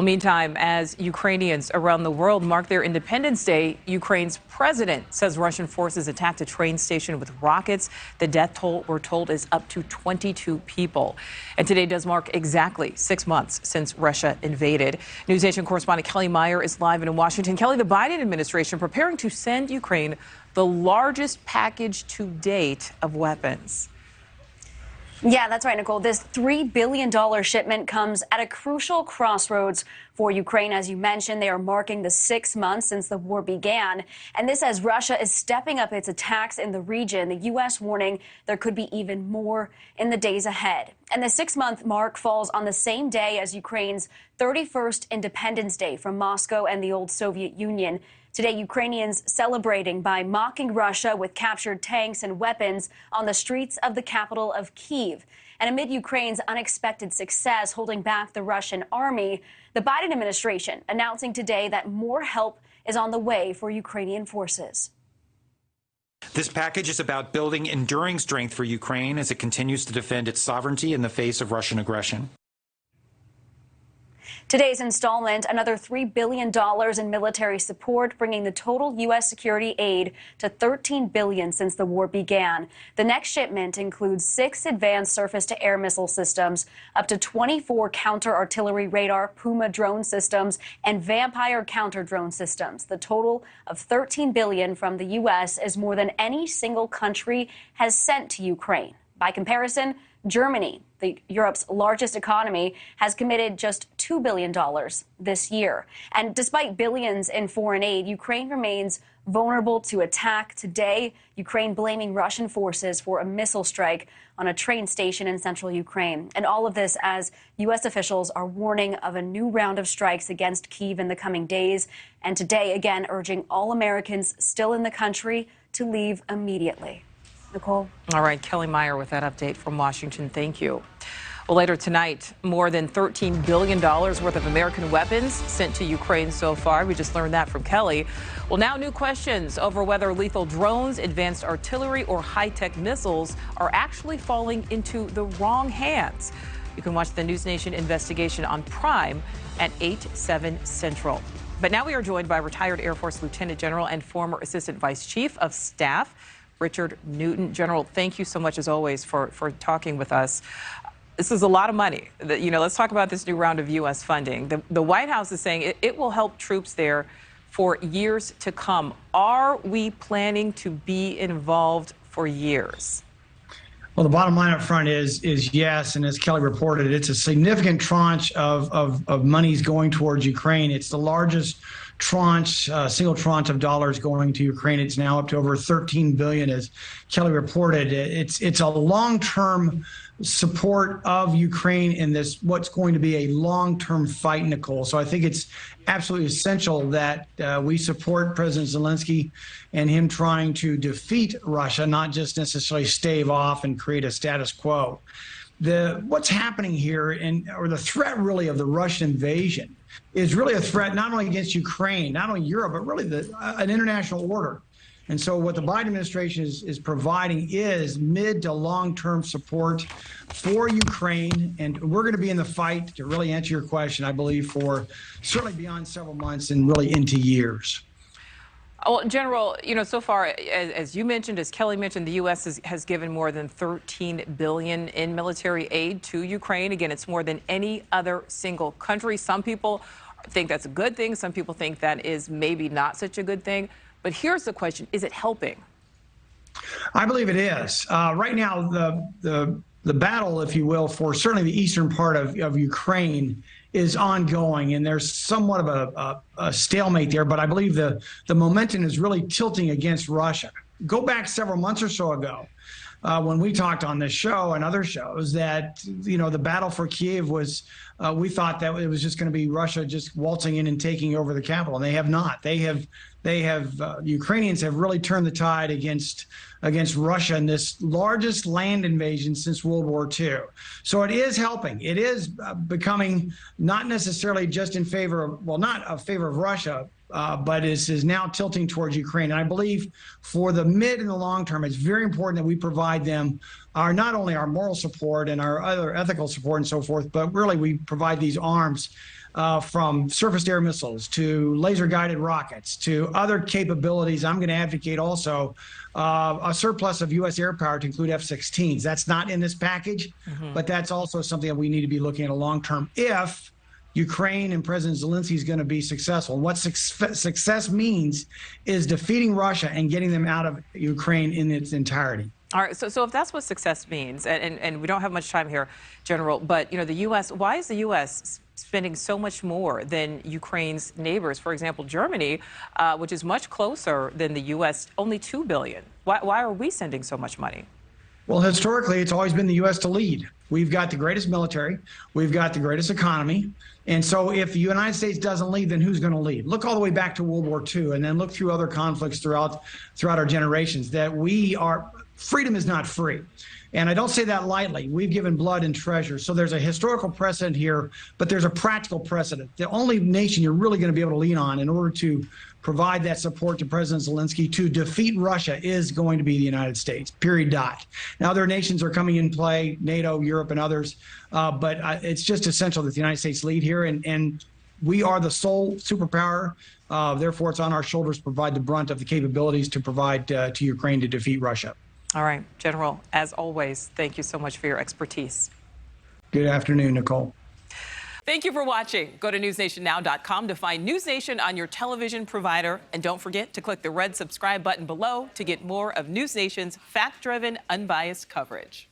Meantime, as Ukrainians around the world mark their Independence Day, Ukraine's president says Russian forces attacked a train station with rockets. The death toll, we're told, is up to 22 people. And today does mark exactly 6 months since Russia invaded. NewsNation correspondent Kellie Meyer is live in Washington. Kellie, the Biden administration preparing to send Ukraine the largest package to date of weapons. Yeah, that's right, Nichole. This $3 billion shipment comes at a crucial crossroads for Ukraine. As you mentioned, they are marking the 6 months since the war began. And this as Russia is stepping up its attacks in the region. The U.S. warning there could be even more in the days ahead. And the 6-month mark falls on the same day as Ukraine's 31st Independence Day from Moscow and the old Soviet Union. Today, Ukrainians celebrating by mocking Russia with captured tanks and weapons on the streets of the capital of Kyiv. And amid Ukraine's unexpected success holding back the Russian army, the Biden administration announcing today that more help is on the way for Ukrainian forces. This package is about building enduring strength for Ukraine as it continues to defend its sovereignty in the face of Russian aggression. Today's installment, another $3 billion in military support, bringing the total U.S. security aid to $13 billion since the war began. The next shipment includes 6 advanced surface-to-air missile systems, up to 24 counter-artillery radar Puma drone systems, and Vampire counter-drone systems. The total of $13 billion from the U.S. is more than any single country has sent to Ukraine. By comparison, Germany, Europe's largest economy, has committed just $2 billion this year. And despite billions in foreign aid, Ukraine remains vulnerable to attack. Today, Ukraine blaming Russian forces for a missile strike on a train station in central Ukraine. And all of this as U.S. officials are warning of a new round of strikes against Kyiv in the coming days. And today, again, urging all Americans still in the country to leave immediately. Nichole. All right, Kellie Meyer with that update from Washington. Thank you. Well, later tonight, more than $13 billion worth of American weapons sent to Ukraine so far. We just learned that from Kellie. Well, now new questions over whether lethal drones, advanced artillery, or high-tech missiles are actually falling into the wrong hands. You can watch the NewsNation investigation on Prime at 8/7 Central. But now we are joined by retired Air Force Lieutenant General and former Assistant Vice Chief of Staff, Richard Newton. General, thank you so much, as always, for talking with us. This is a lot of money. Let's talk about this new round of U.S. funding. The White House is saying it will help troops there for years to come. Are we planning to be involved for years? Well, the bottom line up front is yes, and as Kellie reported, it's a significant tranche of monies going towards Ukraine. It's the largest tranche, single tranche of dollars going to Ukraine. It's now up to over $13 billion, as Kellie reported. It's a long-term support of Ukraine in this, what's going to be a long-term fight, Nichole. So I think it's absolutely essential that we support President Zelensky and him trying to defeat Russia, not just necessarily stave off and create a status quo. What's happening here, or the threat really of the Russian invasion, is really a threat not only against Ukraine, not only Europe, but really an international order. And so what the Biden administration is providing is mid to long-term support for Ukraine. And we're going to be in the fight, to really answer your question, I believe, for certainly beyond several months and really into years. Well, General, so far, as you mentioned, as Kellie mentioned, the U.S. has given more than $13 billion in military aid to Ukraine. Again, it's more than any other single country. Some people think that's a good thing. Some people think that is maybe not such a good thing. But here's the question. Is it helping? I believe it is. Right now, the battle, if you will, for certainly the eastern part of Ukraine is ongoing, and there's somewhat of a stalemate there. But I believe the momentum is really tilting against Russia. Go back several months or so ago when we talked on this show and other shows that, the battle for Kyiv was, we thought that it was just going to be Russia just waltzing in and taking over the capital. And they have not. The Ukrainians have really turned the tide against Russia in this largest land invasion since World War II. So it is helping. It is becoming not necessarily just in favor of, well, not a favor of Russia, but is now tilting towards Ukraine. And I believe for the mid and the long term, it's very important that we provide them not only our moral support and our other ethical support and so forth, but really we provide these arms from surface-to-air missiles to laser-guided rockets to other capabilities. I'm going to advocate also a surplus of U.S. air power to include F-16s. That's not in this package, but that's also something that we need to be looking at long term if Ukraine and President Zelensky is going to be successful. And what success means is defeating Russia and getting them out of Ukraine in its entirety. All right, so if that's what success means, and we don't have much time here, General, but the U.S., why is the U.S. spending so much more than Ukraine's neighbors? For example, Germany, which is much closer than the U.S., only $2 billion. Why are we sending so much money? Well, historically, it's always been the U.S. to lead. We've got the greatest military. We've got the greatest economy. And so if the United States doesn't lead, then who's going to lead? Look all the way back to World War II, and then look through other conflicts throughout our generations, that freedom is not free. And I don't say that lightly. We've given blood and treasure. So there's a historical precedent here, but there's a practical precedent. The only nation you're really going to be able to lean on in order to provide that support to President Zelensky to defeat Russia is going to be the United States, period, dot. Now, other nations are coming in play, NATO, Europe, and others, but it's just essential that the United States lead here, and we are the sole superpower. Therefore, it's on our shoulders to provide the brunt of the capabilities to provide to Ukraine to defeat Russia. All right, General, as always, thank you so much for your expertise. Good afternoon, Nichole. Thank you for watching. Go to newsnationnow.com to find NewsNation on your television provider. And don't forget to click the red subscribe button below to get more of NewsNation's fact-driven, unbiased coverage.